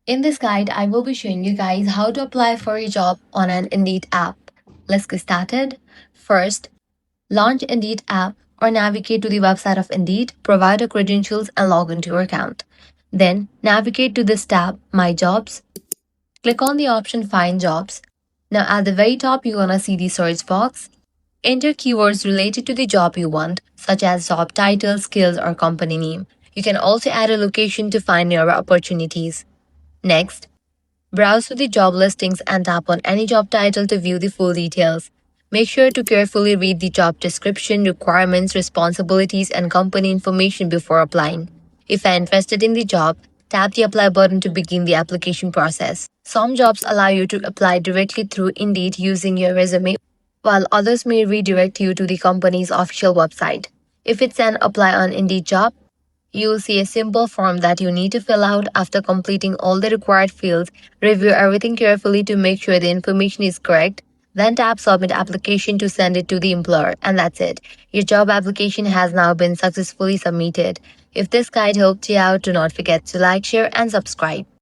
In this guide, I will be showing you guys how to apply for a job on an Indeed app. Let's get started. First, launch Indeed app or navigate to the website of Indeed, provide your credentials and log into your account. Then navigate to this tab, My Jobs. Click on the option Find Jobs. Now at the very top, you're gonna see the search box. Enter keywords related to the job you want, such as job title, skills, or company name. You can also add a location to find nearby opportunities. Next, browse through the job listings and tap on any job title to view the full details. Make sure to carefully read the job description, requirements, responsibilities, and company information before applying. If you're interested in the job, tap the apply button to begin the application process. Some jobs allow you to apply directly through Indeed using your resume, while others may redirect you to the company's official website. If it's an apply on Indeed job, you will see a simple form that you need to fill out. After completing all the required fields. Review everything carefully to make sure the information is correct. Then tap Submit Application to send it to the employer. And that's it. Your job application has now been successfully submitted. If this guide helped you out, do not forget to like, share, and subscribe.